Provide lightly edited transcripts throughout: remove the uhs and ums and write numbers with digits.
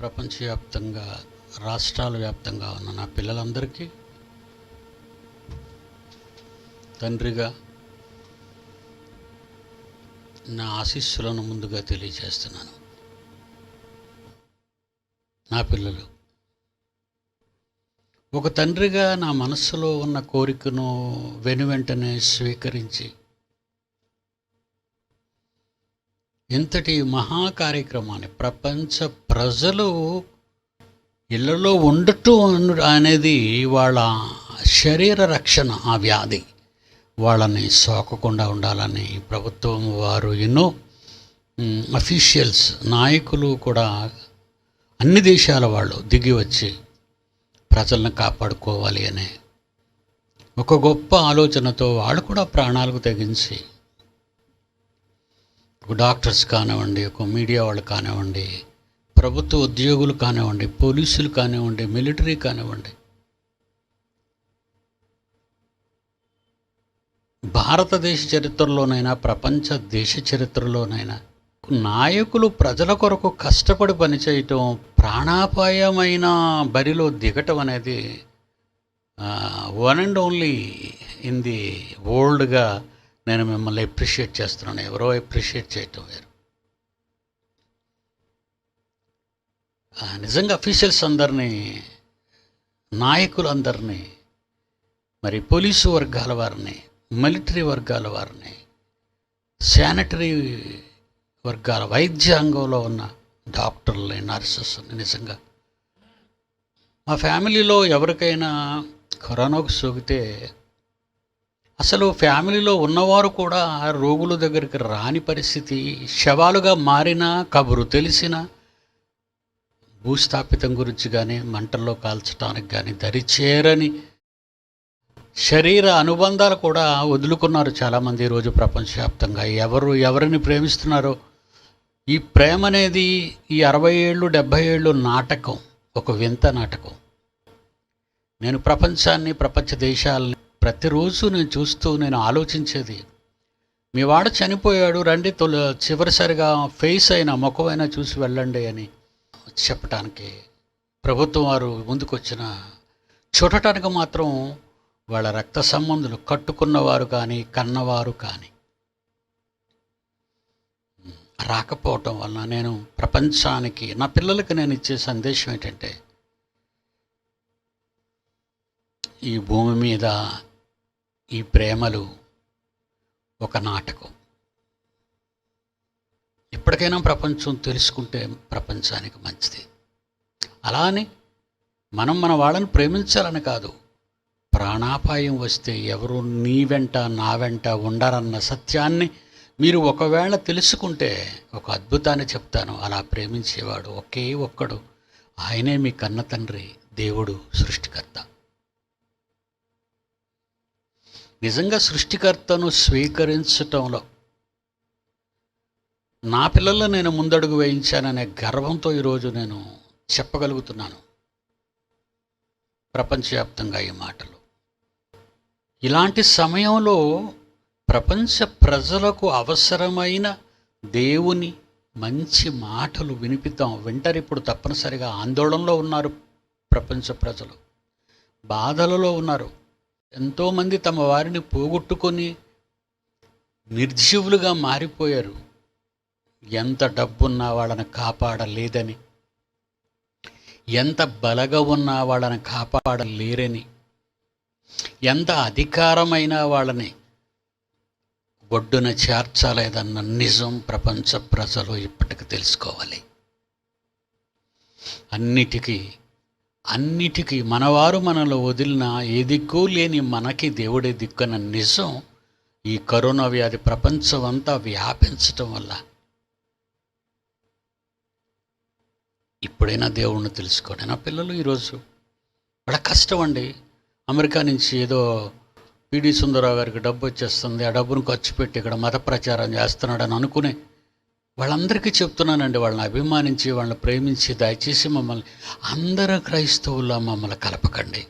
ప్రపంచవ్యాప్తంగా రాష్ట్రాల వ్యాప్తంగా ఉన్న నా పిల్లలందరికీ తండ్రిగా నా ఆశీస్సులను ముందుగా తెలియజేస్తున్నాను. నా పిల్లలు ఒక తండ్రిగా నా మనస్సులో ఉన్న కోరికను వెనువెంటనే స్వీకరించి ఇంతటి మహా కార్యక్రమాన్ని ప్రపంచ ప్రజలు ఇళ్లలో ఉండటం అనేది వాళ్ళ శరీర రక్షణ, ఆ వ్యాధి వాళ్ళని సోకకుండా ఉండాలని ప్రభుత్వం వారు ఎన్నో అఫీషియల్స్, నాయకులు కూడా అన్ని దేశాల వాళ్ళు దిగి వచ్చి ప్రజలను కాపాడుకోవాలి అనే ఒక గొప్ప ఆలోచనతో వాళ్ళు కూడా ప్రాణాలకు తెగించి, డాక్టర్స్ కానివ్వండి, ఒక మీడియా వాళ్ళు కానివ్వండి, ప్రభుత్వ ఉద్యోగులు కానివ్వండి, పోలీసులు కానివ్వండి, మిలిటరీ కానివ్వండి, భారతదేశ చరిత్రలోనైనా ప్రపంచ దేశ చరిత్రలోనైనా నాయకులు ప్రజల కొరకు కష్టపడి పనిచేయటం, ప్రాణాపాయమైన బరిలో దిగటం అనేది one and only in the వరల్డ్గా నేను మిమ్మల్ని అప్రిషియేట్ చేస్తున్నాను. ఎవరో అప్రిషియేట్ చేయటం వేరు. నిజంగా అఫీషియల్స్ అందరినీ, నాయకులందరినీ, మరి పోలీసు వర్గాల వారిని, మిలిటరీ వర్గాల వారిని, శానిటరీ వర్గాల వైద్యాంగంలో ఉన్న డాక్టర్లని, నర్సెస్ని, నిజంగా మా ఫ్యామిలీలో ఎవరికైనా కరోనాకు సోకితే అసలు ఫ్యామిలీలో ఉన్నవారు కూడా రోగుల దగ్గరికి రాని పరిస్థితి, శవాలుగా మారిన, కబురు తెలిసిన, భూస్థాపితం గురించి కానీ, మంటల్లో కాల్చడానికి కానీ దరిచేరని శరీర అనుబంధాలు కూడా వదులుకున్నారు చాలామంది ఈరోజు ప్రపంచవ్యాప్తంగా. ఎవరిని ప్రేమిస్తున్నారో, ఈ ప్రేమ అనేది ఈ 60 ఏళ్ళు 70 ఏళ్ళు నాటకం, ఒక వింత నాటకం. నేను ప్రపంచాన్ని, ప్రపంచ దేశాలని ప్రతిరోజు నేను చూస్తూ నేను ఆలోచించేది, మీ వాడు చనిపోయాడు, రండి చివరిసారిగా ఫేస్ అయినా, ముఖమైనా చూసి వెళ్ళండి అని చెప్పటానికి ప్రభుత్వం వారు ముందుకొచ్చిన, చూడటానికి మాత్రం వాళ్ళ రక్త సంబంధులు, కట్టుకున్నవారు కానీ కన్నవారు కానీ రాకపోవటం వలన నేను ప్రపంచానికి, నా పిల్లలకి నేను ఇచ్చే సందేశం ఏంటంటే, ఈ భూమి మీద ఈ ప్రేమలు ఒక నాటకం. ఎప్పటికైనా ప్రపంచం తెలుసుకుంటే ప్రపంచానికి మంచిది. అలా అని మనం మన వాళ్ళని ప్రేమించాలని కాదు, ప్రాణాపాయం వస్తే ఎవరు నీ వెంట నా వెంట ఉండరన్న సత్యాన్ని మీరు ఒకవేళ తెలుసుకుంటే ఒక అద్భుతాన్ని చెప్తాను. అలా ప్రేమించేవాడు ఒకే ఒక్కడు, ఆయనే మీ కన్న తండ్రి, దేవుడు, సృష్టికర్త. నిజంగా సృష్టికర్తను స్వీకరించటంలో నా పిల్లల్లో నేను ముందడుగు వేయించాననే గర్వంతో ఈరోజు నేను చెప్పగలుగుతున్నాను ప్రపంచవ్యాప్తంగా ఈ మాటలు. ఇలాంటి సమయంలో ప్రపంచ ప్రజలకు అవసరమైన దేవుని మంచి మాటలు వినిపిద్దాం. వింటారు. ఇప్పుడు తప్పనిసరిగా ఆందోళనలో ఉన్నారు ప్రపంచ ప్రజలు, బాధలలో ఉన్నారు. ఎంతోమంది తమ వారిని పోగొట్టుకొని నిర్జీవులుగా మారిపోయారు. ఎంత డబ్బున్నా వాళ్ళని కాపాడలేదని, ఎంత బలగా ఉన్నా వాళ్ళని కాపాడలేరని, ఎంత అధికారమైన వాళ్ళని ఒడ్డున చేర్చలేదన్న నిజం ప్రపంచ ప్రజలు ఇప్పటికి తెలుసుకోవాలి. అన్నిటికీ మనవారు మనలో వదిలిన ఏ దిక్కు లేని మనకి దేవుడే దిక్కన్న నిజం ఈ కరోనా వ్యాధి ప్రపంచం అంతా వ్యాపించటం వల్ల ఇప్పుడైనా దేవుణ్ణి తెలుసుకోండి. నా పిల్లలు ఈరోజు బड़ा కష్టం అండి. అమెరికా నుంచి ఏదో పిడి సుందరరావు గారికి డబ్బు వచ్చేస్తుంది, ఆ డబ్బును ఖర్చు పెట్టి ఇక్కడ మత ప్రచారం చేస్తున్నాడని అనుకునే వాళ్ళందరికీ చెప్తున్నానండి, వాళ్ళని అభిమానించి, వాళ్ళని ప్రేమించి, దయచేసి మమ్మల్ని అందరూ క్రైస్తవుల్లో మమ్మల్ని కలపకండి.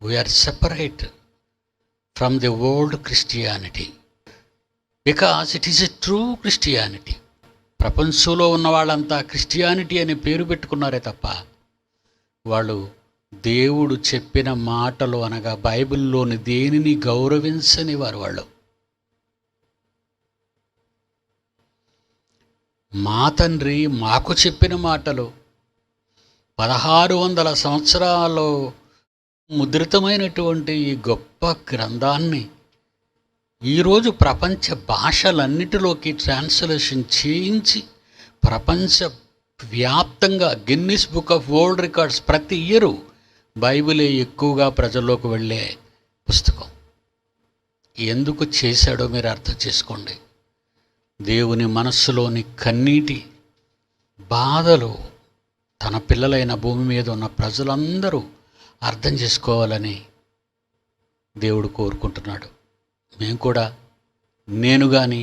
We are separate from the world Christianity because it is a true Christianity. ప్రపంచంలో ఉన్న వాళ్ళంతా క్రిస్టియానిటీ అనే పేరు పెట్టుకున్నారే తప్ప వాళ్ళు దేవుడు చెప్పిన మాటలు అనగా బైబిల్లోని దేనిని గౌరవించని వాళ్ళు. మా తండ్రి మాకు చెప్పిన మాటలు 1600 సంవత్సరాల్లో ముద్రితమైనటువంటి ఈ గొప్ప గ్రంథాన్ని ఈరోజు ప్రపంచ భాషలన్నిటిలోకి ట్రాన్స్లేషన్ చేయించి ప్రపంచ వ్యాప్తంగా Guinness book of world records ప్రతి ఇయరు బైబిలే ఎక్కువగా ప్రజల్లోకి వెళ్ళే పుస్తకం. ఎందుకు చేశాడో మీరు అర్థం చేసుకోండి. దేవుని మనస్సులోని కన్నీటి బాధలు తన పిల్లలైన భూమి మీద ఉన్న ప్రజలందరూ అర్థం చేసుకోవాలని దేవుడు కోరుకుంటున్నాడు. మేము కూడా, నేను కానీ,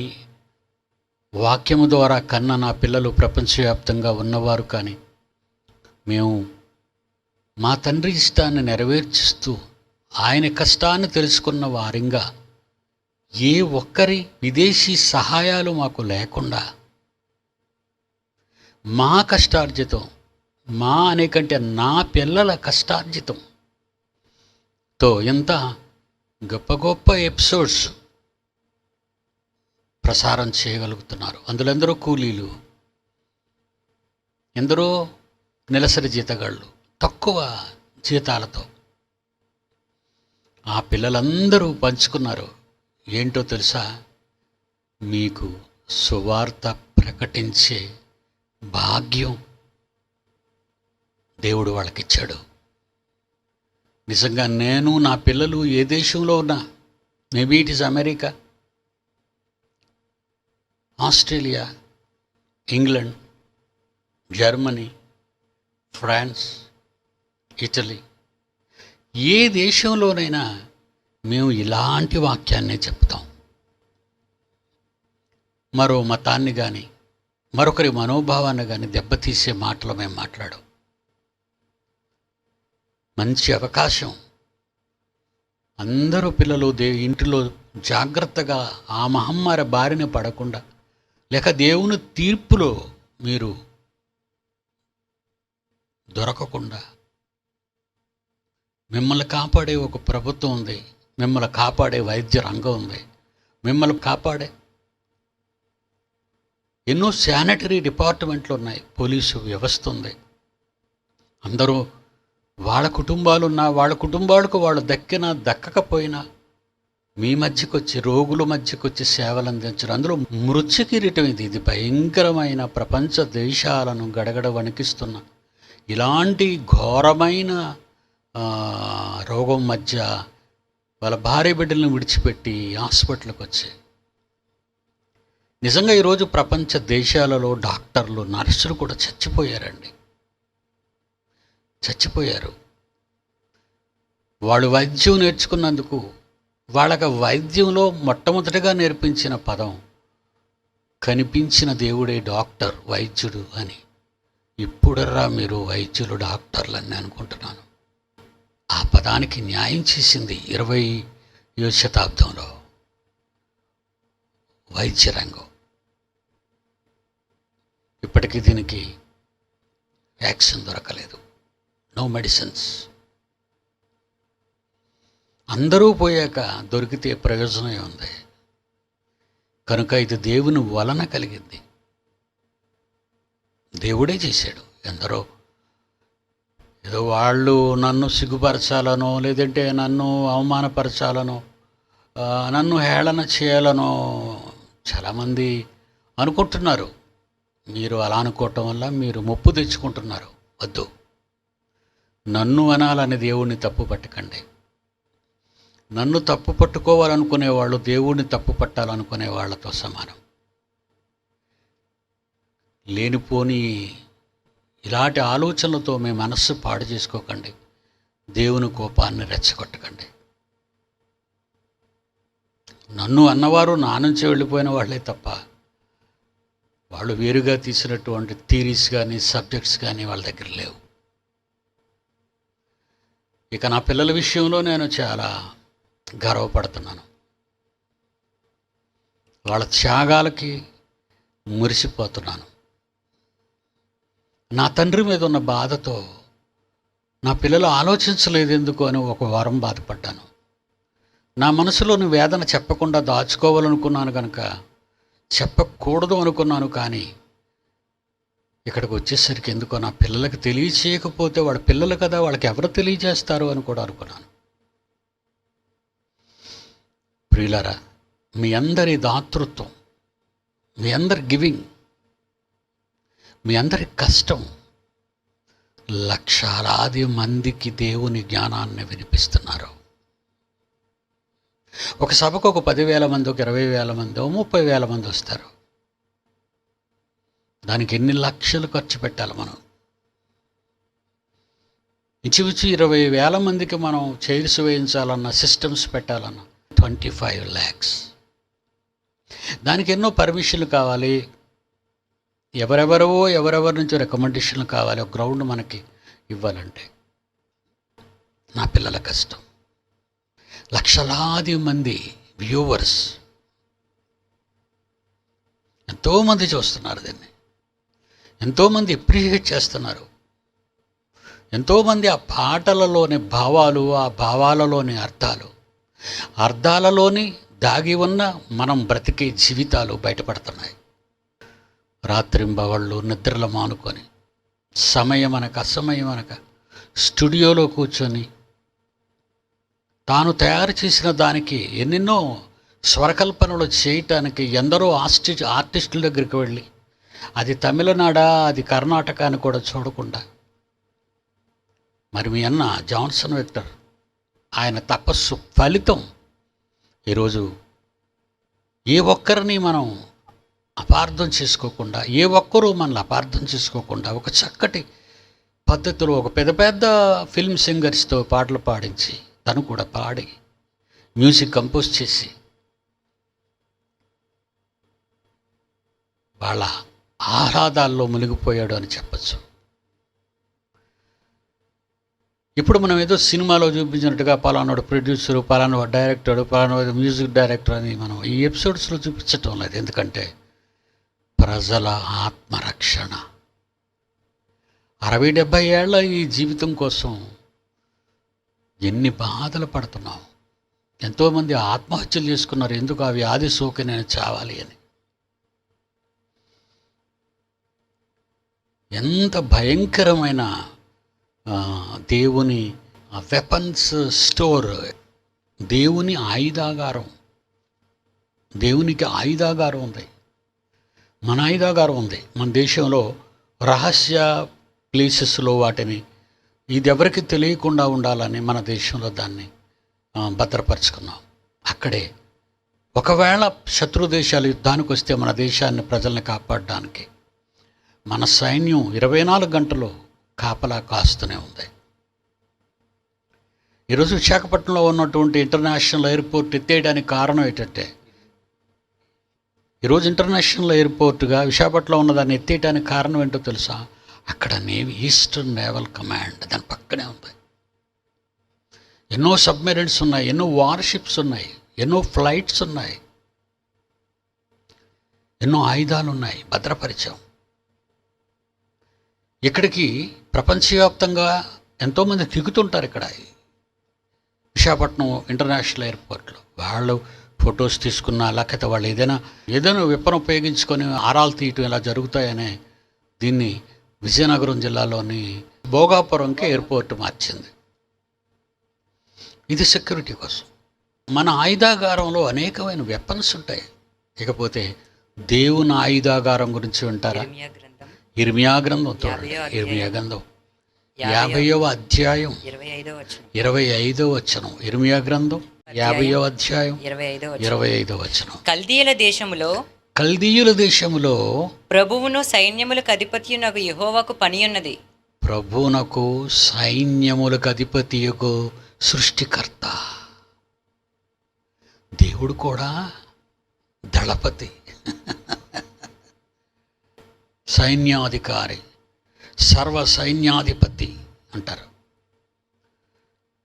వాక్యము ద్వారా కన్న నా పిల్లలు ప్రపంచవ్యాప్తంగా ఉన్నవారు కానీ, మేము మా తండ్రి ఇష్టాన్ని నెరవేర్చిస్తూ ఆయన కష్టాన్ని తెలుసుకున్న వారింగా ఏ ఒక్కరి విదేశీ సహాయాలు మాకు లేకుండా మా కష్టార్జితం, మా అనేకంటే నా పిల్లల కష్టార్జితంతో ఎంత గొప్ప గొప్ప ఎపిసోడ్స్ ప్రసారం చేయగలుగుతున్నారు. అందులో ఎందరో కూలీలు, ఎందరో నెలసరి జీతగాళ్ళు, తక్కువ జీతాలతో ఆ పిల్లలందరూ పంచుకున్నారు. ఏంటో తెలుసా? మీకు సువార్త ప్రకటించే భాగ్యం దేవుడు వాళ్ళకిచ్చాడు. నిజంగా నేను, నా పిల్లలు ఏ దేశంలో ఉన్నా, maybe it is America, Australia, England, Germany, France, Italy, ఏ దేశంలోనైనా మేము ఇలాంటి వాక్యాన్నే చెప్తాం. మరో మతాన్ని కానీ మరొకరి మనోభావాన్ని కానీ దెబ్బతీసే మాటలు మేము మాట్లాడం. మంచి అవకాశం. అందరూ పిల్లలు ఇంటిలో జాగ్రత్తగా ఆ మహమ్మారి బారిన పడకుండా, లేక దేవుని తీర్పులో మీరు దొరకకుండా మిమ్మల్ని కాపాడే ఒక ప్రభుత్వం ఉంది, మిమ్మల్ని కాపాడే వైద్య రంగం ఉంది, మిమ్మల్ని కాపాడే ఎన్నో శానిటరీ డిపార్ట్మెంట్లు ఉన్నాయి, పోలీసు వ్యవస్థ ఉంది. అందరూ వాళ్ళ కుటుంబాలున్నా, వాళ్ళ కుటుంబాలకు వాళ్ళు దక్కినా దక్కకపోయినా మీ మధ్యకు వచ్చి, రోగుల మధ్యకు వచ్చి సేవలు అందించడం. అందులో మృత్యుకిరీటం ఇది భయంకరమైన ప్రపంచ దేశాలను గడగడ వణికిస్తున్న ఇలాంటి ఘోరమైన రోగం మధ్య వాళ్ళ భార్య బిడ్డలను విడిచిపెట్టి హాస్పిటల్కి వచ్చి, నిజంగా ఈరోజు ప్రపంచ దేశాలలో డాక్టర్లు, నర్సులు కూడా చచ్చిపోయారండి. చచ్చిపోయారు. వాళ్ళు వైద్యం నేర్చుకున్నందుకు వాళ్ళకి వైద్యంలో మొట్టమొదటిగా నేర్పించిన పదం కనిపించిన దేవుడే డాక్టర్, వైద్యుడు అని. ఇప్పుడర్రా మీరు వైద్యులు, డాక్టర్లు అని అనుకుంటున్నాను. ఆ పదానికి న్యాయం చేసింది 20వ శతాబ్దంలో వైద్య రంగం. ఇప్పటికీ దీనికి వ్యాక్సిన్ దొరకలేదు, నో మెడిసిన్స్. అందరూ పోయాక దొరికితే ప్రయోజనం ఉంది. కనుక ఇది దేవుని వలన కలిగింది, దేవుడే చేశాడు. ఎందరో ఏదో వాళ్ళు నన్ను సిగ్గుపరచాలనో, లేదంటే నన్ను అవమానపరచాలనో, నన్ను హేళన చేయాలనో చాలామంది అనుకుంటున్నారు. మీరు అలా అనుకోవటం వల్ల మీరు ముప్పు తెచ్చుకుంటున్నారు. వద్దు. నన్ను అనాలని దేవుణ్ణి తప్పు పట్టకండి. నన్ను తప్పు పట్టుకోవాలనుకునే వాళ్ళు దేవుణ్ణి తప్పు పట్టాలనుకునే వాళ్ళతో సమానం. లేనిపోని ఇలాంటి ఆలోచనలతో మీ మనస్సు పాడు చేసుకోకండి. దేవుని కోపాన్ని రెచ్చగొట్టకండి. నన్ను అన్నవారు నా నుంచి వెళ్ళిపోయిన వాళ్ళే తప్ప వాళ్ళు వేరుగా తీసినటువంటి థీరీస్ కానీ సబ్జెక్ట్స్ కానీ వాళ్ళ దగ్గర లేవు. ఇక నా పిల్లల విషయంలో నేను చాలా గర్వపడుతున్నాను. వాళ్ళ త్యాగాలకి మురిసిపోతున్నాను. నా తండ్రి మీద ఉన్న బాధతో నా పిల్లలు ఆలోచించలేదు ఎందుకు అని ఒక వారం బాధపడ్డాను. నా మనసులోని వేదన చెప్పకుండా దాచుకోవాలనుకున్నాను కనుక చెప్పకూడదు అనుకున్నాను. కానీ ఇక్కడికి వచ్చేసరికి ఎందుకో నా పిల్లలకు తెలియచేయకపోతే వాళ్ళ పిల్లలు కదా, వాళ్ళకి ఎవరు తెలియజేస్తారు అని కూడా అనుకున్నాను. ప్రియులారా, మీ అందరి దాతృత్వం, మీ అందరి గివింగ్, మీ అందరి కష్టం లక్షలాది మందికి దేవుని జ్ఞానాన్ని వినిపిస్తున్నారు. ఒక సభకు ఒక 10,000 మంది, ఒక 20,000 మంది, 30,000 మంది వస్తారు. దానికి ఎన్ని లక్షలు ఖర్చు పెట్టాలి మనం? ఇంచుమించు 20,000 మందికి మనం చైర్స్ వేయించాలన్నా, సిస్టమ్స్ పెట్టాలన్నా 25 lakhs. దానికి ఎన్నో పర్మిషన్లు కావాలి, ఎవరెవరి నుంచో రికమెండేషన్లు కావాలి. ఒక గ్రౌండ్ మనకి ఇవ్వాలంటే నా పిల్లల కష్టం. లక్షలాది మంది వ్యూవర్స్, ఎంతోమంది చూస్తున్నారు దీన్ని, ఎంతోమంది అప్రిషియేట్ చేస్తున్నారు. ఎంతోమంది ఆ పాటలలోని భావాలు, ఆ భావాలలోని అర్థాలలోని దాగి ఉన్న మనం బ్రతికే జీవితాలు బయటపడుతున్నాయి. రాత్రింబవళ్ళు నిద్రలు మానుకొని సమయం అనక అసమయం అనక స్టూడియోలో కూర్చొని తాను తయారు చేసిన దానికి ఎన్నెన్నో స్వరకల్పనలు చేయటానికి ఎందరో ఆర్టిస్టుల దగ్గరికి వెళ్ళి, అది తమిళనాడా, అది కర్ణాటక అని కూడా చూడకుండా, మరి మీ అన్న జాన్సన్ విక్టర్ ఆయన తపస్సు ఫలితం ఈరోజు ఏ ఒక్కరిని మనం అపార్థం చేసుకోకుండా, ఏ ఒక్కరూ మనల్ని అపార్థం చేసుకోకుండా ఒక చక్కటి పద్ధతిలో ఒక పెద్ద ఫిల్మ్ సింగర్స్తో పాటలు పాడించి, తను కూడా పాడి మ్యూజిక్ కంపోజ్ చేసి వాళ్ళ ఆహ్లాదాల్లో మునిగిపోయాడు అని చెప్పచ్చు. ఇప్పుడు మనం ఏదో సినిమాలో చూపించినట్టుగా పలానాడు ప్రొడ్యూసరు, పలానా డైరెక్టరు, పలానా మ్యూజిక్ డైరెక్టర్ అని మనం ఈ ఎపిసోడ్స్లో చూపించటం లేదు. ఎందుకంటే ప్రజల ఆత్మరక్షణ, 60-70 ఏళ్ల ఈ జీవితం కోసం ఎన్ని బాధలు పడుతున్నాం. ఎంతోమంది ఆత్మహత్యలు చేసుకున్నారు. ఎందుకు? ఆ వ్యాధి సోకి నేను చావాలి అని. ఎంత భయంకరమైన దేవుని వెపన్స్ స్టోర్, దేవుని ఆయుధాగారం. దేవునికి ఆయుధాగారం ఉంది, మన ఆయుధాగారం ఉంది. మన దేశంలో రహస్య ప్లేసెస్లో వాటిని ఇది ఎవరికి తెలియకుండా ఉండాలని మన దేశంలో దాన్ని భద్రపరుచుకున్నాం. అక్కడే ఒకవేళ శత్రు దేశాలు యుద్ధానికి వస్తే మన దేశాన్ని, ప్రజల్ని కాపాడడానికి మన సైన్యం 24 గంటలు కాపలా కాస్తూనే ఉంది. ఈరోజు విశాఖపట్నంలో ఉన్నటువంటి ఇంటర్నేషనల్ ఎయిర్పోర్ట్ ఎత్తేయడానికి కారణం ఏంటంటే, ఈరోజు ఇంటర్నేషనల్ ఎయిర్పోర్ట్గా విశాఖపట్నంలో ఉన్నదాన్ని ఎత్తేయడానికి కారణం ఏంటో తెలుసా? అక్కడ నేవీ, ఈస్టర్న్ నేవల్ కమాండ్ దాని పక్కనే ఉంది. ఎన్నో సబ్మెరైన్స్ ఉన్నాయి, ఎన్నో వార్షిప్స్ ఉన్నాయి, ఎన్నో ఫ్లైట్స్ ఉన్నాయి, ఎన్నో ఆయుధాలు ఉన్నాయి, భద్రపరిచాం. ఇక్కడికి ప్రపంచవ్యాప్తంగా ఎంతోమంది దిగుతుంటారు. ఇక్కడ విశాఖపట్నం ఇంటర్నేషనల్ ఎయిర్పోర్ట్లో వాళ్ళు ఫొటోస్ తీసుకున్నా, లేకపోతే వాళ్ళు ఏదైనా విప్పను ఉపయోగించుకొని ఆరాలు తీయటం ఇలా జరుగుతాయనే దీన్ని విజయనగరం జిల్లాలోని భోగాపురంకి ఎయిర్పోర్ట్ మార్చింది. ఇది సెక్యూరిటీ కోసం. మన ఆయుధాగారంలో అనేకమైన వెపన్స్ ఉంటాయి. ఇకపోతే దేవుని ఆయుధాగారం గురించి వింటారా? ఇర్మియా గ్రంథం చూడండి. ఇర్మియా గ్రంథం 50వ అధ్యాయం 25వ వచనం. ఇర్మియా గ్రంథం 50వ అధ్యాయం 25వ వచనం. కల్దీయుల దేశములో ప్రభువును సైన్యములకు అధిపతియునగు యెహోవాకు పని ఉన్నది. ప్రభువునకు సైన్యములకు అధిపతియగు సృష్టికర్త దేవుడు కూడా దళపతి, సైన్యాధికారి, సర్వ సైన్యాధిపతి అంటారు.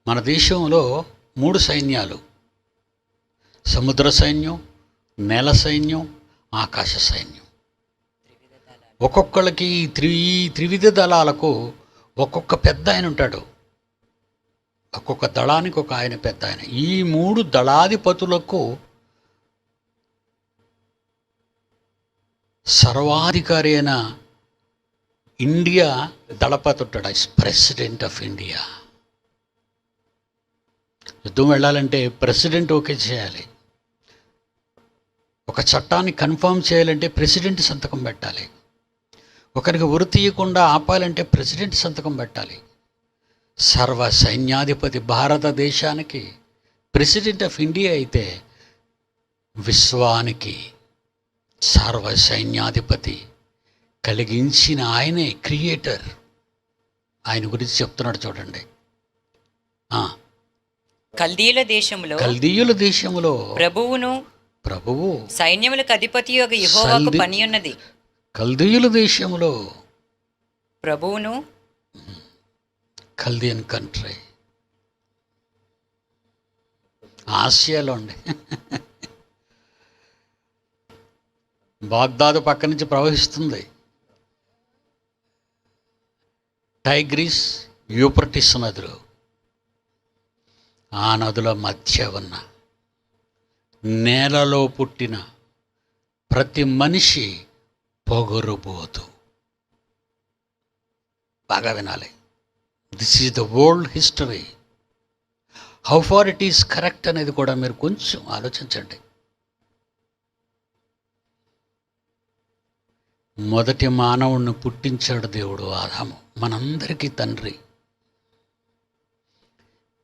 మన దేశంలో 3 సైన్యాలు: సముద్ర సైన్యం, నేల సైన్యం, ఆకాశ సైన్యం. ఒక్కొక్కళ్ళకి ఈ త్రివిధ దళాలకు ఒక్కొక్క పెద్ద ఆయన ఉంటాడు. ఒక్కొక్క దళానికి ఒక ఆయన పెద్ద ఆయన. ఈ 3 దళాధిపతులకు సర్వాధికారి అయిన ఇండియా దళపతి ఉంటాడు. President of India. యుద్ధం వెళ్ళాలంటే ప్రెసిడెంట్ ఓకే చేయాలి. ఒక చట్టాన్ని కన్ఫర్మ్ చేయాలంటే ప్రెసిడెంట్ సంతకం పెట్టాలి. ఒకరికి ఉరి తీయకుండా ఆపాలంటే ప్రెసిడెంట్ సంతకం పెట్టాలి. సర్వ సైన్యాధిపతి భారతదేశానికి ప్రెసిడెంట్ ఆఫ్ ఇండియా అయితే, విశ్వానికి సర్వ సైన్యాధిపతి కలిగించిన ఆయనే క్రియేటర్. ఆయన గురించి చెప్తున్నాడు చూడండి. కల్దీయుల దేశములో ప్రభువు సైన్యములకు అధిపతి యొక్క యెహోవాకు పని ఉన్నది. కల్దీయుల దేశంలో ప్రభువును, కల్దియన్ కంట్రీ ఆసియాలో ఉండే బాగ్దాదు పక్క నుంచి ప్రవహిస్తుంది టైగ్రిస్, యూఫ్రటీస్ నదులు. ఆ నదుల మధ్య ఉన్న నేలలో పుట్టిన ప్రతి మనిషి పొగరుబోతు. బాగా వినాలి. This is the world history. How far it is correct అనేది కూడా మీరు కొంచెం ఆలోచించండి. మొదటి మానవుణ్ణి పుట్టించాడు దేవుడు, ఆదాము, మనందరికీ తండ్రి.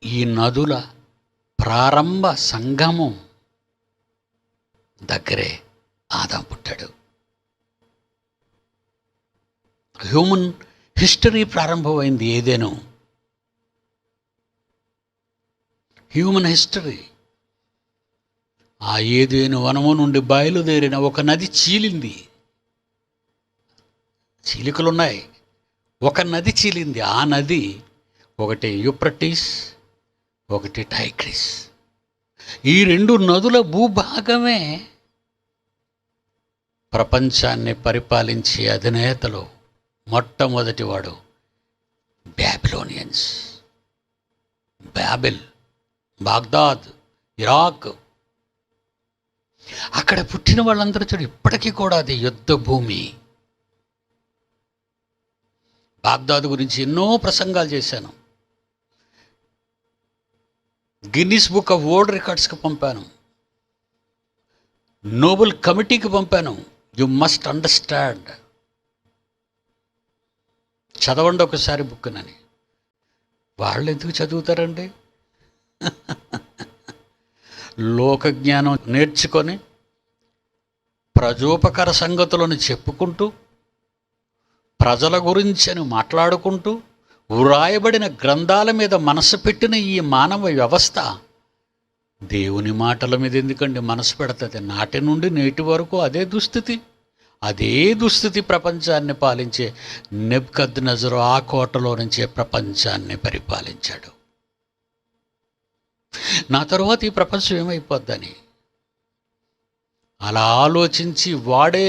ఈ నదుల ప్రారంభ సంగమం దగ్గరే ఆదాము పుట్టాడు. హ్యూమన్ హిస్టరీ ప్రారంభమైంది ఏదేను. Human history. ఆ ఏదేను వనము నుండి బయలుదేరిన ఒక నది చీలింది. చీలికలున్నాయి. ఒక నది చీలింది. ఆ నది ఒకటి యూఫ్రటీస్, ఒకటి టైగ్రిస్. ఈ 2 నదుల భూభాగమే ప్రపంచాన్ని పరిపాలించే అధినేతలు. మొట్టమొదటివాడు బ్యాబిలోనియన్స్. Babel, Baghdad, Iraq. అక్కడ పుట్టిన వాళ్ళందరూ చూడు, ఇప్పటికీ కూడా అది యుద్ధ భూమి. బాగ్దాద్ గురించి ఎన్నో ప్రసంగాలు చేశాను. గిన్నిస్ బుక్ ఆఫ్ వరల్డ్ రికార్డ్స్కి పంపాను, నోబెల్ కమిటీకి పంపాను. You must understand. చదవండి ఒకసారి బుక్నని. వాళ్ళు ఎందుకు చదువుతారండి? లోకజ్ఞానం నేర్చుకొని ప్రజోపకర సంగతులను చెప్పుకుంటూ, ప్రజల గురించి అని మాట్లాడుకుంటూ, వ్రాయబడిన గ్రంథాల మీద మనసు పెట్టిన ఈ మానవ వ్యవస్థ దేవుని మాటల మీద ఎందుకండి మనసు పెడుతుంది? నాటి నుండి నేటి వరకు అదే దుస్థితి ప్రపంచాన్ని పాలించే నెబుకద్నెజరు ఆ కోటలో నుంచే ప్రపంచాన్ని పరిపాలించాడు. నా తరువాత ఈ ప్రపంచం ఏమైపోద్దని అలా ఆలోచించి వాడే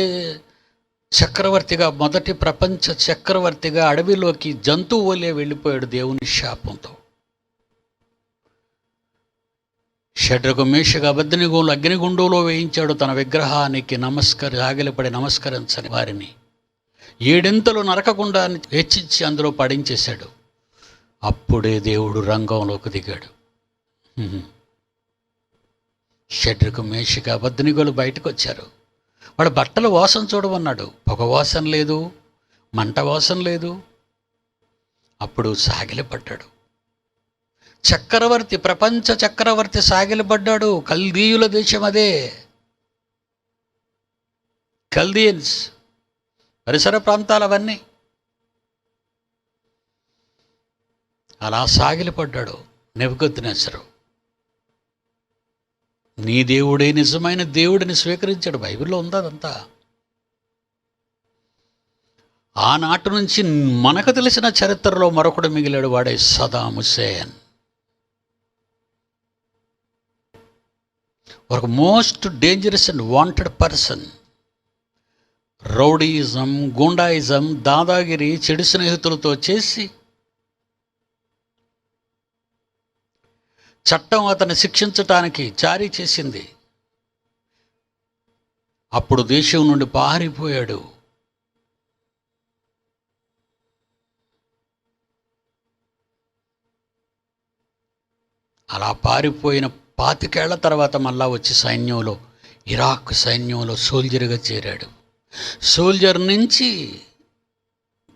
చక్రవర్తిగా, మొదటి ప్రపంచ చక్రవర్తిగా అడవిలోకి జంతువు వలె వెళ్ళిపోయాడు దేవుని శాపంతో. షడ్రకు, మేషకు, అబేద్నెగోను అగ్నిగుండంలో వేయించాడు. తన విగ్రహానికి ఆగిలపడి నమస్కరించని వారిని 7 నరకకుండా హెచ్చించి అందులో పడించేశాడు. అప్పుడే దేవుడు రంగంలోకి దిగాడు. షడ్రకు, మేషకు, అబేద్నెగోలు బయటకు వచ్చారు. వాడు బట్టల వాసన చూడమన్నాడు. పొగ వాసన లేదు, మంట వాసన లేదు. అప్పుడు సాగిలపడ్డాడు. చక్రవర్తి, ప్రపంచ చక్రవర్తి సాగిలపడ్డాడు. కల్దీయుల దేశం అదే. కల్దియన్స్, పరిసర ప్రాంతాలు అవన్నీ. అలా సాగిలపడ్డాడు నెబుకద్నెజరు. నీ దేవుడే నిజమైన దేవుడిని స్వీకరించాడు. బైబిల్లో ఉంది అదంతా. ఆనాటి నుంచి మనకు తెలిసిన చరిత్రలో మరొకడు మిగిలాడు. వాడే సదాం హుస్సేన్. ఒక most dangerous and wanted person. Rowdyism, goondaism, dadagiri, చెడు స్నేహితులతో చేసి చట్టం అతన్ని శిక్షించటానికి జారీ చేసింది. అప్పుడు దేశం నుండి పారిపోయాడు. అలా పారిపోయిన 25 ఏళ్ల తర్వాత మళ్ళా వచ్చి సైన్యంలో, ఇరాక్ సైన్యంలో సోల్జర్గా చేరాడు. సోల్జర్ నుంచి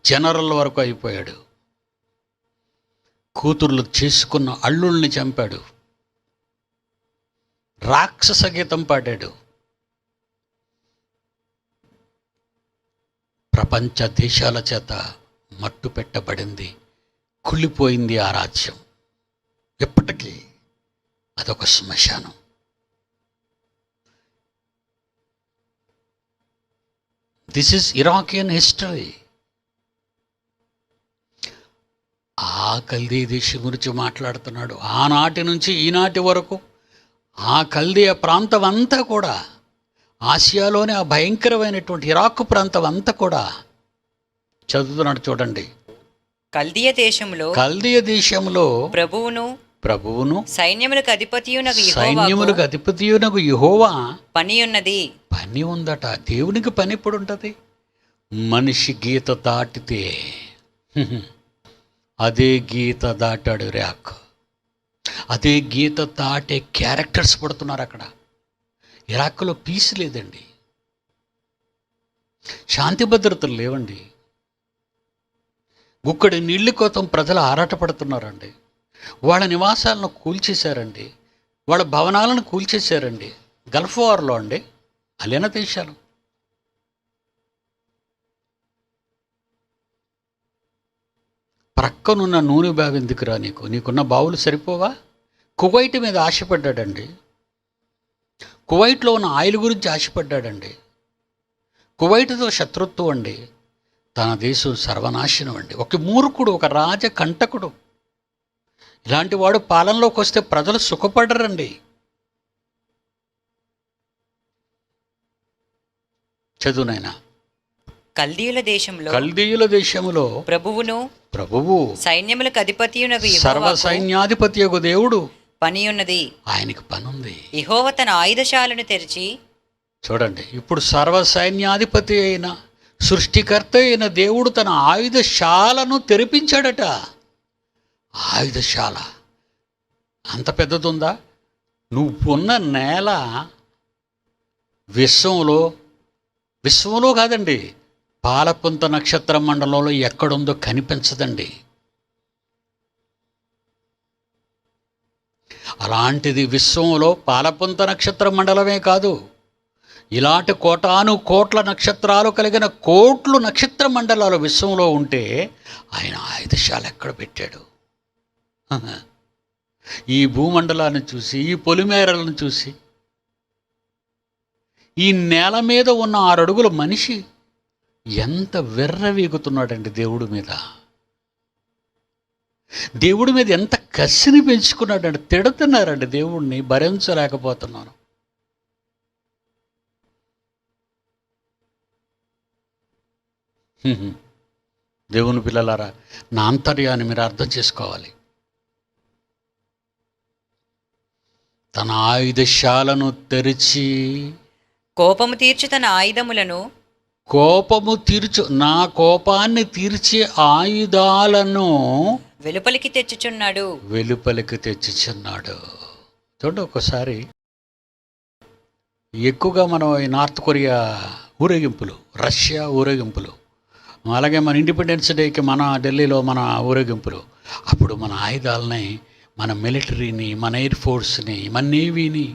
జనరల్ వరకు అయిపోయాడు. కూతుర్లు చేసుకున్న అల్లుల్ని చంపాడు. రాక్షస గీతం పాడాడు. ప్రపంచ దేశాల చేత మట్టు పెట్టబడింది. కుళ్ళిపోయింది ఆ రాజ్యం. ఎప్పటికీ అదొక శ్మశానం. This is Iraqian history. ఆ కల్దీ దేశం గురించి మాట్లాడుతున్నాడు. ఆనాటి నుంచి ఈనాటి వరకు ఆ కల్దీయ ప్రాంతం అంతా కూడా, ఆసియాలోనే ఆ భయంకరమైనటువంటి ఇరాక్ ప్రాంతం అంతా కూడా చదువుతున్నాడు. చూడండి, కల్దీయ దేశంలో ప్రభువును సైన్యములకు అధిపతియునగు యెహోవా పని ఉందట. దేవునికి పని ఎప్పుడు ఉంటుంది? మనిషి గీత దాటితే అదే గీత దాటాడు ఇరాక్. అదే గీత దాటే క్యారెక్టర్స్ పడుతున్నారు అక్కడ. ఇరాక్లో పీస్ లేదండి, శాంతి భద్రతలు లేవండి. గుక్కడి నీళ్ల కోసం ప్రజలు ఆరాటపడుతున్నారండి. వాళ్ళ నివాసాలను కూల్చేశారండి, వాళ్ళ భవనాలను కూల్చేశారండి. గల్ఫ్ వార్లో అండి, అలేన దేశాలు. ప్రక్కనున్న నూనె బావి ఎందుకురా నీకు? నీకున్న బావులు సరిపోవా? కువైట్ మీద ఆశపడ్డాడండి. కువైట్లో ఉన్న ఆయిల్ గురించి ఆశపడ్డాడండి. కువైట్తో శత్రుత్వం అండి. తన దేశం సర్వనాశనం అండి. ఒక మూర్ఖుడు, ఒక రాజకంటకుడు. ఇలాంటి వాడు పాలనలోకి వస్తే ప్రజలు సుఖపడరండి. చదువునైనా. కల్దీయుల దేశంలో ప్రభువు సర్వ సైన్యాధిపతియగు దేవుడు ఆయనకి పనుంది. యెహోవా తన ఆయుధశాలను తెరిచి, చూడండి, ఇప్పుడు సర్వ సైన్యాధిపతి అయిన, సృష్టికర్త అయిన దేవుడు తన ఆయుధశాలను తెరిపించాడట. ఆయుధశాల అంత పెద్దదుందా? నువ్వున్న నేల విశ్వంలో కాదండి, పాలపుంత నక్షత్ర మండలంలో ఎక్కడుందో కనిపించదండి. అలాంటిది విశ్వంలో పాలపుంత నక్షత్ర మండలమే కాదు, ఇలాంటి కోటాను కోట్ల నక్షత్రాలు కలిగిన కోట్లు నక్షత్ర మండలాలు విశ్వంలో ఉంటే ఆయన ఆయుధశాల ఎక్కడ పెట్టాడు? ఈ భూమండలాన్ని చూసి, ఈ పొలిమేరలను చూసి, ఈ నేల మీద ఉన్న 6 అడుగుల మనిషి ఎంత వెర్రవీగుతున్నాడండి దేవుడి మీద. దేవుడి మీద ఎంత కసిని పెంచుకున్నాడండి. తిడుతున్నారండి దేవుడిని, భరించలేకపోతున్నాను. దేవుని పిల్లలారా, నా అంతర్యాన్ని మీరు అర్థం చేసుకోవాలి. తన ఆయుధశాలను తెరిచి, కోపము తీర్చు తన ఆయుధములను, నా కోపాన్ని తీర్చే ఆయుధాలను వెలుపలికి తెచ్చుచున్నాడు. చూడండి, ఒకసారి ఎక్కువగా మనం ఈ నార్త్ కొరియా ఊరేగింపులు, రష్యా ఊరేగింపులు, అలాగే మన ఇండిపెండెన్స్ డేకి మన ఢిల్లీలో మన ఊరేగింపులు, అప్పుడు మన ఆయుధాలని, మన మిలిటరీని, మన ఎయిర్ ఫోర్స్ని, మన నేవీని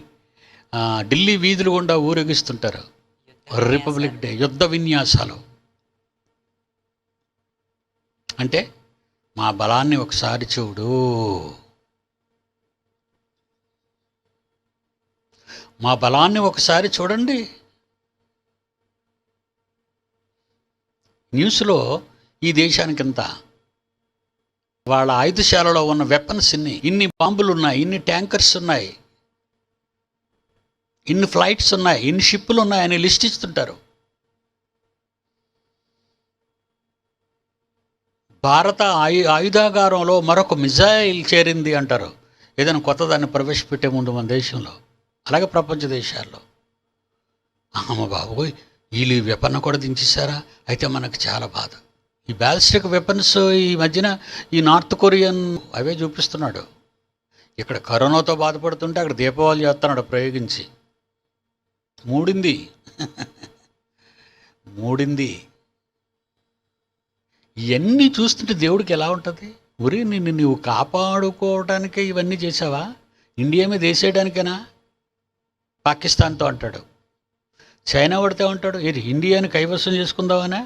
ఢిల్లీ వీధులు గుండా ఊరేగిస్తుంటారు. రిపబ్లిక్ డే యుద్ధ విన్యాసాలు అంటే మా బలాన్ని ఒకసారి చూడు, మా బలాన్ని ఒకసారి చూడండి. న్యూస్లో ఈ దేశానికింత, వాళ్ళ ఆయుధశాలలో ఉన్న వెపన్స్ ఇన్ని బాంబులు ఉన్నాయి, ఇన్ని ట్యాంకర్స్ ఉన్నాయి, ఇన్ని ఫ్లైట్స్ ఉన్నాయి, ఇన్ని షిప్పులు ఉన్నాయి అని లిస్ట్ ఇస్తుంటారు. భారత ఆయుధాగారంలో మరొక మిజైల్ చేరింది అంటారు, ఏదైనా కొత్తదాన్ని ప్రవేశపెట్టే ముందు మన దేశంలో, అలాగే ప్రపంచ దేశాల్లో. అమ్మ బాబోయ్, వీళ్ళు ఈ వెపన్ కూడా దించేశారా, అయితే మనకు చాలా బాధ. ఈ బ్యాలిస్టిక్ వెపన్స్ ఈ మధ్యన ఈ నార్త్ కొరియన్ అవే చూపిస్తున్నాడు. ఇక్కడ కరోనాతో బాధపడుతుంటే అక్కడ దీపావళి చేస్తున్నాడు ప్రయోగించి. మూడింది మూడింది. ఇవన్నీ చూస్తుంటే దేవుడికి ఎలా ఉంటుంది? ఒరే, నిన్ను నువ్వు కాపాడుకోవడానికే ఇవన్నీ చేసావా? ఇండియా మీద వేసేయడానికేనా? పాకిస్తాన్తో అంటాడు, చైనా పడితే ఉంటాడు, ఇది ఇండియాని కైవసం చేసుకుందామనా?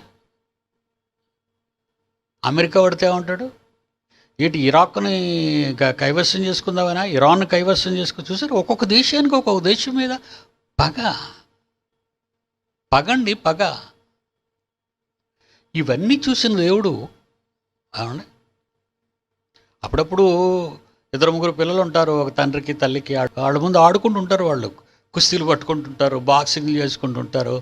అమెరికా పడితే ఉంటాడు, ఏంటి ఇరాక్ని కైవసం చేసుకుందామనా? ఇరాన్ కైవసం చూసారు. ఒక్కొక్క దేశానికి ఒక్కొక్క దేశం మీద పగండి పగ. ఇవన్నీ చూసిన దేవుడు అవునండి. అప్పుడప్పుడు 2-3 పిల్లలు ఉంటారు, ఒక తండ్రికి తల్లికి. వాళ్ళ ముందు ఆడుకుంటుంటారు, వాళ్ళు కుస్తీలు పట్టుకుంటుంటారు, బాక్సింగ్లు చేసుకుంటుంటారు,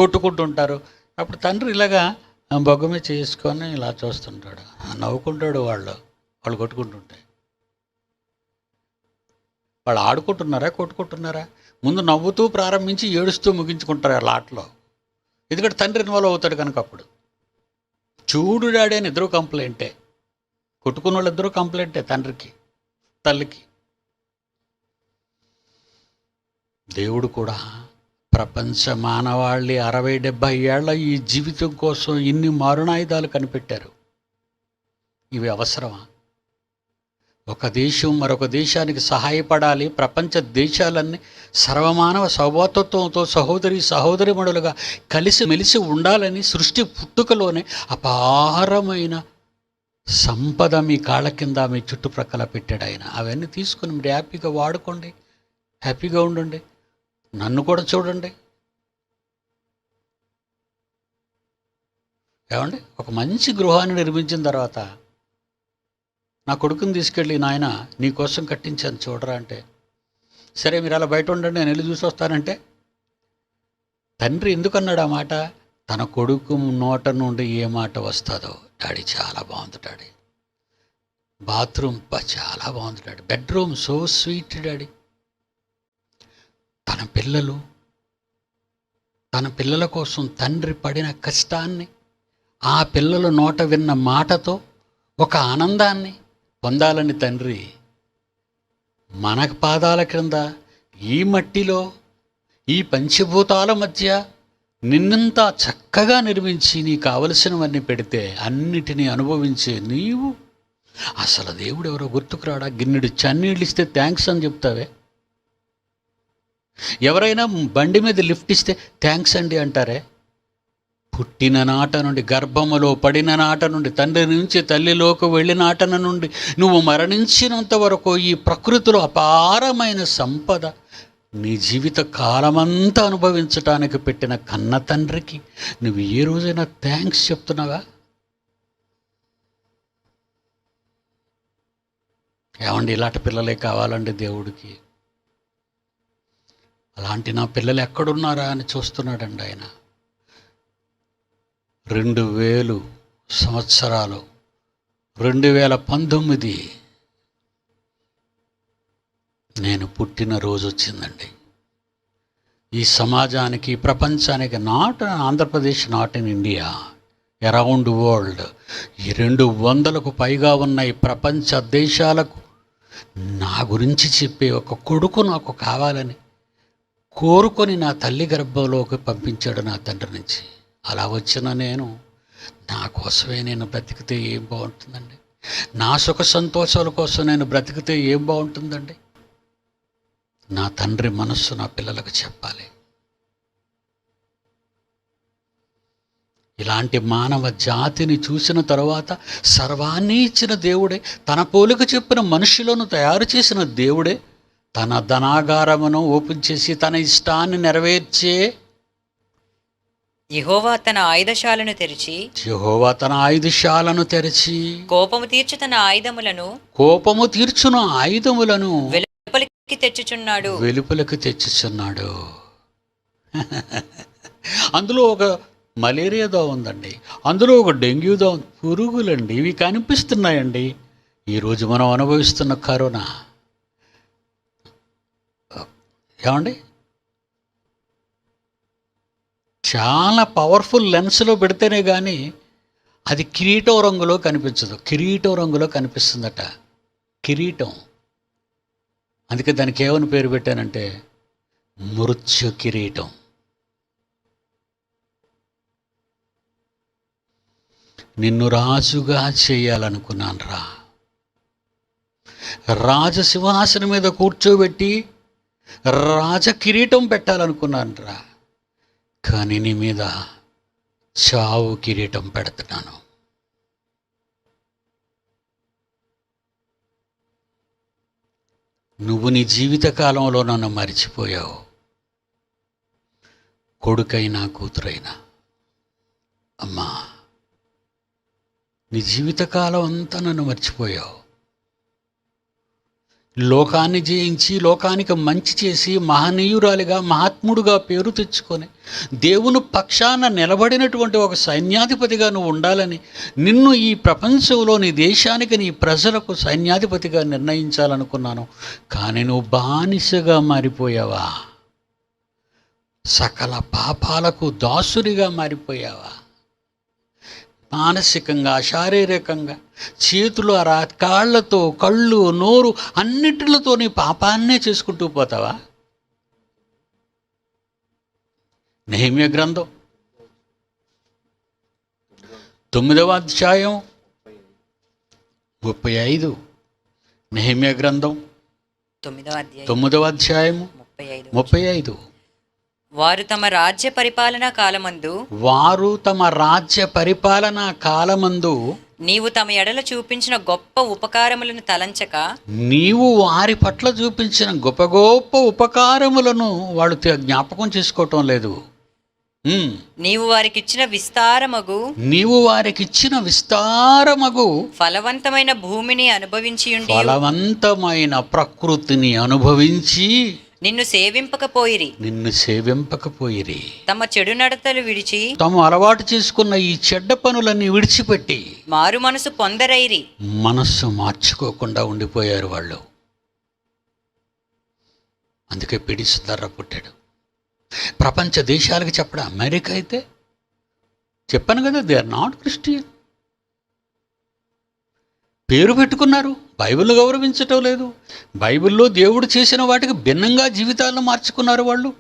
కొట్టుకుంటుంటారు. అప్పుడు తండ్రి ఇలాగా బొగ్గమే చేసుకొని ఇలా చూస్తుంటాడు, నవ్వుకుంటాడు. వాళ్ళు కొట్టుకుంటుంటే వాళ్ళు ఆడుకుంటున్నారా కొట్టుకుంటున్నారా? ముందు నవ్వుతూ ప్రారంభించి ఏడుస్తూ ముగించుకుంటారు ఆ ఆటలో. ఎందుకంటే తండ్రి ఇన్వాల్వ్ అవుతాడు కనుక. అప్పుడు చూడు డాడీ అని ఇద్దరు కంప్లైంటే, కొట్టుకున్న వాళ్ళు ఇద్దరు కంప్లైంటే, తండ్రికి తల్లికి. దేవుడు కూడా ప్రపంచ మానవాళి 60-70 ఏళ్ల ఈ జీవితం కోసం ఇన్ని మారణాయుధాలు కనిపెట్టారు. ఇవి అవసరమా? ఒక దేశం మరొక దేశానికి సహాయపడాలి, ప్రపంచ దేశాలన్నీ సర్వమానవ సౌభాతత్వంతో సహోదరిమణులుగా కలిసిమెలిసి ఉండాలని సృష్టి పుట్టుకలోనే అపారమైన సంపద మీ కాళ్ళ కింద మీ చుట్టుప్రక్కల పెట్టాడు ఆయన. అవన్నీ తీసుకుని మీరు హ్యాపీగా వాడుకోండి, హ్యాపీగా ఉండండి. నన్ను కూడా చూడండి. ఏమండి, ఒక మంచి గృహాన్ని నిర్మించిన తర్వాత నా కొడుకుని తీసుకెళ్ళి, నాయన నీకోసం కట్టించాను చూడరా అంటే, సరే మీరు అలా బయట ఉండండి, నేను వెళ్ళి చూసి వస్తానంటే, తండ్రి ఎందుకన్నాడు ఆ మాట? తన కొడుకు నోట నుండి ఏ మాట వస్తుందో, డాడీ చాలా బాగుంది డాడీ, బాత్రూమ్ చాలా బాగుంది daddy, bedroom so sweet daddy. తన పిల్లల కోసం తండ్రి పడిన కష్టాన్ని ఆ పిల్లల నోట విన్న మాటతో ఒక ఆనందాన్ని పొందాలని తండ్రి మన పాదాల క్రింద ఈ మట్టిలో ఈ పంచభూతాల మధ్య నిన్నంతా చక్కగా నిర్మించి నీకు కావలసినవన్నీ పెడితే అన్నిటినీ అనుభవించే నీవు అసలు దేవుడు ఎవరో గుర్తుకురాడా? గిన్నెడు చన్నీళ్ళు ఇస్తే థ్యాంక్స్ అని చెప్తావే. ఎవరైనా బండి మీద లిఫ్ట్ ఇస్తే థ్యాంక్స్ అండి అంటారే. పుట్టిన నాట నుండి, గర్భములో పడిన నాట నుండి, తండ్రి నుంచి తల్లిలోకి వెళ్ళిన నాటన నుండి నువ్వు మరణించినంత వరకు ఈ ప్రకృతిలో అపారమైన సంపద నీ జీవిత కాలమంతా అనుభవించటానికి పెట్టిన కన్న తండ్రికి నువ్వు ఏ రోజైనా థ్యాంక్స్ చెప్తున్నావా? ఏమండి, ఇలాంటి పిల్లలే కావాలండి దేవుడికి. అలాంటి నా పిల్లలు ఎక్కడున్నారా అని చూస్తున్నాడండి ఆయన. 2000 సంవత్సరాలు, 2019 నేను పుట్టిన రోజు వచ్చిందండి. ఈ సమాజానికి, ప్రపంచానికి, not Andhra Pradesh, not in India, around world, ఈ 200కు పైగా ఉన్న ఈ ప్రపంచ దేశాలకు నా గురించి చెప్పే ఒక కొడుకు నాకు కావాలని కోరుకొని నా తల్లి గర్భంలోకి పంపించాడు నా తండ్రి నుంచి. అలా వచ్చిన నేను నా కోసమే నేను బ్రతికితే ఏం బాగుంటుందండి? నా సుఖ సంతోషాల కోసం నేను బ్రతికితే ఏం బాగుంటుందండి? నా తండ్రి మనస్సు నా పిల్లలకు చెప్పాలి. ఇలాంటి మానవ జాతిని చూసిన తరువాత సర్వాన్ని ఇచ్చిన దేవుడే, తన పోలిక చెప్పిన మనుషులను తయారు చేసిన దేవుడే తన ధనాగారమును ఓపెన్ చేసి తన ఇష్టాన్ని నెరవేర్చే యెహోవా తన ఆయుధశాలను తెరిచి కోపము తీర్చున ఆయుధములను వెలుపలికి తెచ్చుచున్నాడు. అందులో ఒక మలేరియా దోమ ఉందండి, అందులో ఒక డెంగ్యూ దోమ, పురుగులండి, ఇవి కనిపిస్తున్నాయండి. ఈరోజు మనం అనుభవిస్తున్న కరోనా ఏమండి, చాలా పవర్ఫుల్ లెన్స్లో పెడితేనే కానీ అది కిరీటం రంగులో కనిపించదు. కిరీటం రంగులో కనిపిస్తుందట, కిరీటం. అందుకే దానికి ఏమని పేరు పెట్టానంటే మృత్యు కిరీటం. నిన్ను రాజుగా చేయాలనుకున్నాను రా, రాజసింహాసనం మీద కూర్చోబెట్టి రాజ కిరీటం పెట్టాలనుకున్నాను రా, కానీ నీ మీద చావు కిరీటం పెడుతున్నాను. నువ్వు నీ జీవితకాలంలో నన్ను మరిచిపోయావు, కొడుకైనా కూతురైనా. అమ్మా, నీ జీవితకాలం అంతా నన్ను మర్చిపోయావు. లోకాన్ని జయించి లోకానికి మంచి చేసి మహనీయురాలిగా మహాత్ముడుగా పేరు తెచ్చుకొని దేవుని పక్షాన నిలబడినటువంటి ఒక సైన్యాధిపతిగా నువ్వు ఉండాలని, నిన్ను ఈ ప్రపంచంలో నీ దేశానికి నీ ప్రజలకు సైన్యాధిపతిగా నిర్ణయించాలనుకున్నాను. కానీ నువ్వు బానిసగా మారిపోయావా, సకల పాపాలకు దాసుడిగా మారిపోయావా. మానసికంగా శారీరకంగా చేతులు కాళ్ళతో కళ్ళు నోరు అన్నిటిలతో నీ పాపాన్నే చేసుకుంటూ పోతావా. నెహెమ్యా గ్రంథం 9వ అధ్యాయం 35. నెహెమ్యా గ్రంథం 9వ అధ్యాయం 35. వారు తమ రాజ్య పరిపాలనా కాలమందు నీవు తమ ఎడల చూపించిన గొప్ప ఉపకారములను తలంచక, నీవు వారి పట్ల చూపించిన గొప్ప గొప్ప ఉపకారములను వాళ్ళు జ్ఞాపకం చేసుకోవటం లేదు. నీవు వారికిచ్చిన విస్తారమగు ఫలవంతమైన భూమిని అనుభవించి, ఫలవంతమైన ప్రకృతిని అనుభవించి నిన్ను సేవింపకపోయిరి. తమ చెడు నడతలు విడిచి, తాము అలవాటు చేసుకున్న ఈ చెడ్డ పనులన్నీ విడిచిపెట్టి మారు మనసు పొందరైరి. మనస్సు మార్చుకోకుండా ఉండిపోయారు వాళ్ళు. అందుకే పిడిసుదర్ర పుట్టాడు. ప్రపంచ దేశాలకు చెప్పడం, అమెరికా అయితే చెప్పాను కదా, దే ఆర్ నాట్ క్రిస్టియన్. పేరు పెట్టుకున్నారు, బైబిల్ గౌరవించటం లేదు. బైబిల్లో దేవుడు చేసిన వాటికి భిన్నంగా జీవితాలను మార్చుకున్నారు వాళ్ళు.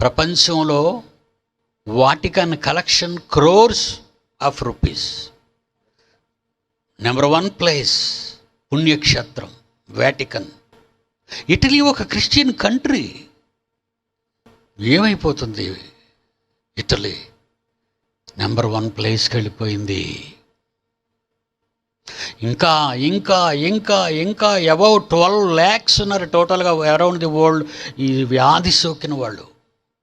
ప్రపంచంలో Vatican collection crores of rupees. Number 1 place పుణ్యక్షేత్రం వాటికన్. ఇటలీ ఒక క్రిస్టియన్ కంట్రీ. ఏమైపోతుంది ఇటలీ? నెంబర్ 1 ప్లేస్కి వెళ్ళిపోయింది. ఇంకా ఇంకా ఇంకా ఇంకా అబౌట్ 12 lakhs ఉన్నారు టోటల్గా అరౌండ్ ది వరల్డ్ ఈ వ్యాధి సోకిన వాళ్ళు.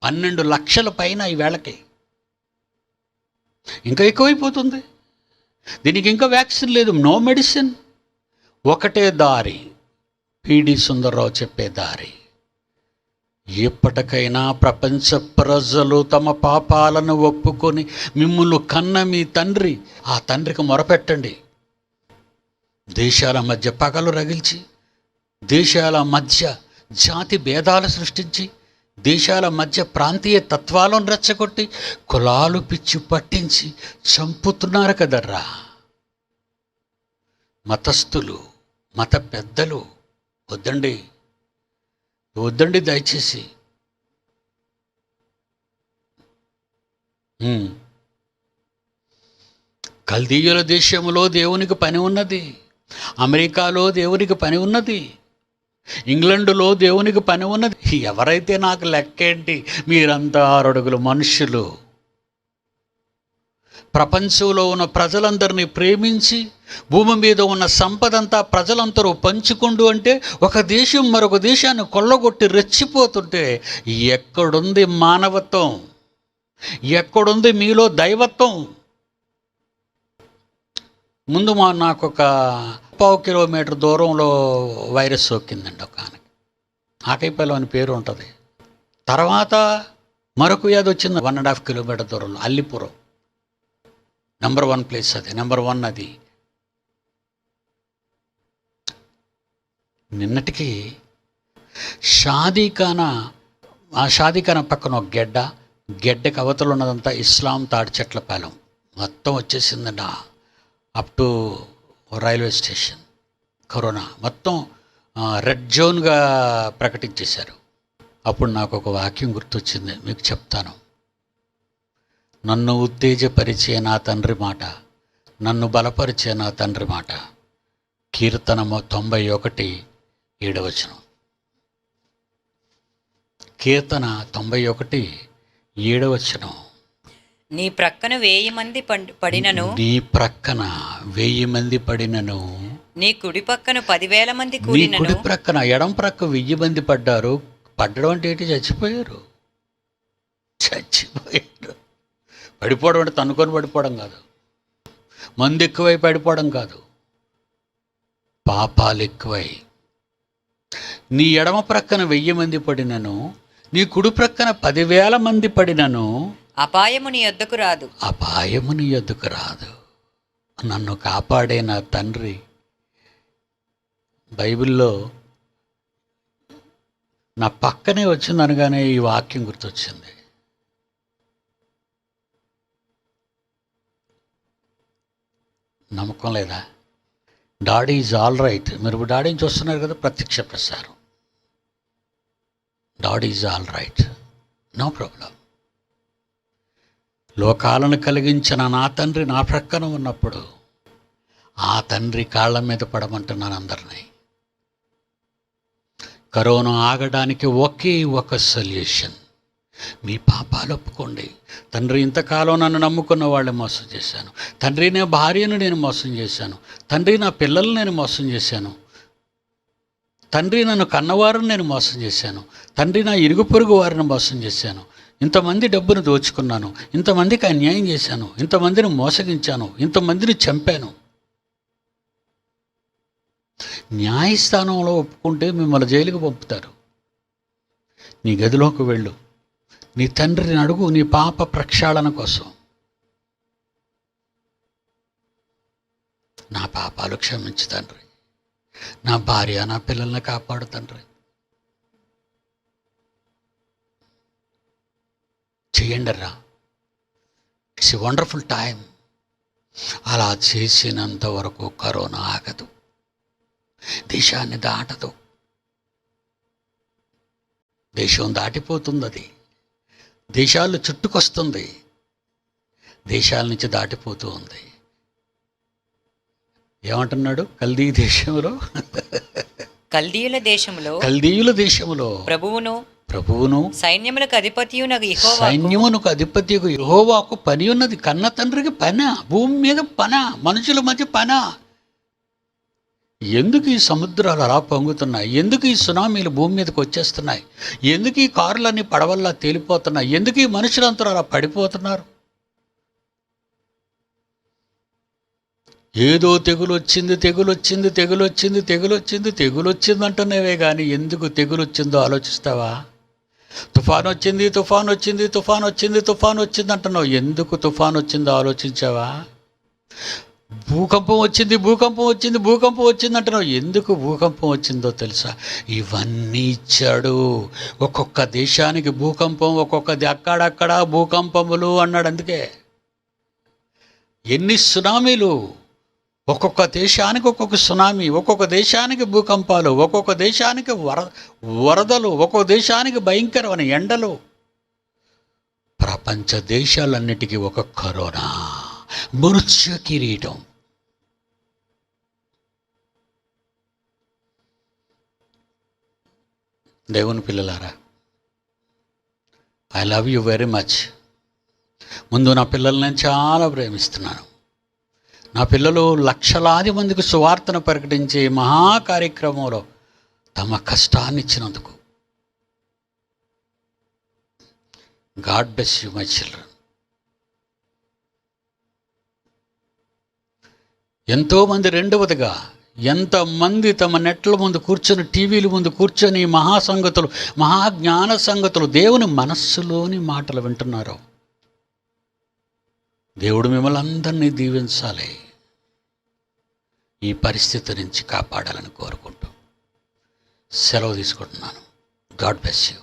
12 లక్షల పైన ఈ వేళకి. ఇంకా ఎక్కువైపోతుంది. దీనికి ఇంకా వ్యాక్సిన్ లేదు, నో మెడిసిన్. ఒకటే దారి, పిడి సుందర్రావు చెప్పే దారి. ఎప్పటికైనా ప్రపంచ ప్రజలు తమ పాపాలను ఒప్పుకొని మిమ్ములు కన్న మీ తండ్రి, ఆ తండ్రికి మొరపెట్టండి. దేశాల మధ్య పగలు రగిల్చి, దేశాల మధ్య జాతి భేదాలు సృష్టించి, దేశాల మధ్య ప్రాంతీయ తత్వాలను రెచ్చగొట్టి, కులాలు పిచ్చి పట్టించి చంపుతున్నారు కదర్రా మతస్థులు, మత పెద్దలు. వద్దండి వద్దండి దయచేసి. కల్దీయుల దేశంలో దేవునికి పని ఉన్నది, అమెరికాలో దేవునికి పని ఉన్నది, ఇంగ్లండులో దేవునికి పని ఉన్నది. ఎవరైతే నాకు లెక్కేంటి, మీరంతా 6 అడుగుల మనుష్యులు. ప్రపంచంలో ఉన్న ప్రజలందరినీ ప్రేమించి భూమి మీద ఉన్న సంపదంతా ప్రజలందరూ పంచుకుంటూ అంటే, ఒక దేశం మరొక దేశాన్ని కొల్లగొట్టి రెచ్చిపోతుంటే ఎక్కడుంది మానవత్వం? ఎక్కడుంది మీలో దైవత్వం? ముందు నాకు ఒక 1/4 కిలోమీటర్ దూరంలో వైరస్ సోకిందండి ఒక ఆమెకి. ఆకైపల్లి అని పేరు ఉంటుంది. తర్వాత మరొక వ్యాధి వచ్చింది 1.5 కిలోమీటర్ దూరంలో, అల్లిపురం. నెంబర్ 1 ప్లేస్ అది, నెంబర్ 1 అది. నిన్నటికి షాదీఖానా, ఆ షాదీఖానా పక్కన ఒక గెడ్డకి అవతల ఉన్నదంతా ఇస్లాం తాడి చెట్ల పాలెం మొత్తం వచ్చేసిందండి. Up to railway station corona మొత్తం రెడ్ జోన్గా ప్రకటించేశారు. అప్పుడు నాకు ఒక వాక్యం గుర్తొచ్చింది, మీకు చెప్తాను. నన్ను ఉత్తేజపరిచే నా తండ్రి మాట, నన్ను బలపరిచే నా తండ్రి మాట. కీర్తన 91:7. కీర్తన 91:7. నీ ప్రక్కన 1000 మంది పడినను, నీ ప్రక్కన 1000 మంది పడినను, నీ కుడి పక్కన 10,000 మంది నీ కూలినను. కుడి ప్రక్కన, ఎడం ప్రక్క 1000 మంది పడ్డారు. పడ్డడం అంటే ఏంటి? చచ్చిపోయారు. పడిపోవడం అంటే తన్నుకొని పడిపోవడం కాదు, మందు ఎక్కువై పడిపోవడం కాదు, పాపాలు ఎక్కువై. నీ ఎడమ ప్రక్కన 1000 మంది పడినను, నీ కుడి ప్రక్కన 10,000 మంది పడినను, అపాయము నీ యొద్దకు రాదు. అపాయము నీ యొద్దకు రాదు. నన్ను కాపాడే నా తండ్రి. బైబిల్లో నా పక్కనే వచ్చింది అనగానే ఈ వాక్యం గుర్తొచ్చింది. నమ్మకం లేదా? Daddy is all right. మీరు డాడీని చూస్తున్నారు కదా, ప్రత్యక్ష ప్రసారం. Daddy is all right, no problem. లోకాలను కలిగించిన నా తండ్రి నా ప్రక్కన ఉన్నప్పుడు ఆ తండ్రి కాళ్ళ మీద పడమంటున్నాను అందరినీ. కరోనా ఆగడానికి ఒకే ఒక సొల్యూషన్, మీ పాపాలు ఒప్పుకోండి. తండ్రి, ఇంతకాలం నన్ను నమ్ముకున్న వాళ్ళని మోసం చేశాను. తండ్రి, నా భార్యను నేను మోసం చేశాను. తండ్రి, నా పిల్లల్ని నేను మోసం చేశాను. తండ్రి, నన్ను కన్నవారిని నేను మోసం చేశాను. తండ్రి, నా ఇరుగు పొరుగు వారిని మోసం చేశాను. ఇంతమంది డబ్బును దోచుకున్నాను, ఇంతమందికి అన్యాయం చేశాను, ఇంతమందిని మోసగించాను, ఇంతమందిని చంపాను. న్యాయస్థానంలో ఒప్పుకుంటే మిమ్మల్ని జైలుకు పంపుతారు. నీ గదిలోకి వెళ్ళు, నీ తండ్రిని అడుగు నీ పాప ప్రక్షాళన కోసం. నా పాపాలు క్షమించు తండ్రి, నా భార్య నా పిల్లల్ని కాపాడు తండ్రి. చెయ్యండిరా, ఇట్స్ ఎ వండర్ఫుల్ టైం. అలా చేసినంత వరకు కరోనా ఆగదు, దేశాన్ని దాటదు. దేశం దాటిపోతుంది, అది దేశాలు చుట్టుకొస్తుంది, దేశాల నుంచి దాటిపోతూ ఉంది. ఏమంటున్నాడు? కల్దీ దేశంలో, కల్దీయుల దేశంలో ప్రభువును సైన్యములకు అధిపతియగు యెహోవాకు పని ఉన్నది. కన్న తండ్రికి పన, భూమి మీద పన, మనుషుల మధ్య పన. ఎందుకు ఈ సముద్రాలు అలా పొంగుతున్నాయి? ఎందుకు ఈ సునామీలు భూమి మీదకి వచ్చేస్తున్నాయి? ఎందుకు ఈ కారులన్నీ పడవల్లా తేలిపోతున్నాయి? ఎందుకు ఈ మనుషులంతా అలా పడిపోతున్నారు? ఏదో తెగులు వచ్చింది అంటున్నావే కానీ ఎందుకు తెగులు వచ్చిందో ఆలోచిస్తావా? తుఫాను వచ్చింది అంటున్నావు, ఎందుకు తుఫాను వచ్చిందో ఆలోచించావా? భూకంపం వచ్చింది అంటున్నావు, ఎందుకు భూకంపం వచ్చిందో తెలుసా? ఇవన్నీ ఇచ్చాడు. ఒక్కొక్క దేశానికి భూకంపం, అక్కడక్కడ భూకంపములు అన్నాడు. అందుకే ఎన్ని సునామీలు, ఒక్కొక్క దేశానికి ఒక్కొక్క సునామీ, ఒక్కొక్క దేశానికి భూకంపాలు, ఒక్కొక్క దేశానికి వరదలు, ఒక్కొక్క దేశానికి భయంకరమైన ఎండలు. ప్రపంచ దేశాలన్నిటికీ ఒక కరోనా మృత్యు కిరీటం. దేవుని పిల్లలారా, I love you very much. ముందు నా పిల్లల్ని నేను చాలా ప్రేమిస్తున్నాను. నా పిల్లలు లక్షలాది మందికి సువార్తను ప్రకటించే మహా కార్యక్రమంలో తమ కష్టాన్ని ఇచ్చినందుకు God bless you my children. ఎంతోమంది రెండవదిగా ఎంతమంది తమ నెట్ల ముందు కూర్చొని, టీవీల ముందు కూర్చొని మహాసంగతులు, మహాజ్ఞాన సంగతులు, దేవుని మనస్సులోని మాటలు వింటున్నారు. దేవుడు మిమ్మల్ని అందరినీ దీవించాలి, ఈ పరిస్థితి నుంచి కాపాడాలని కోరుకుంటూ సెలవు తీసుకుంటున్నాను. God bless you.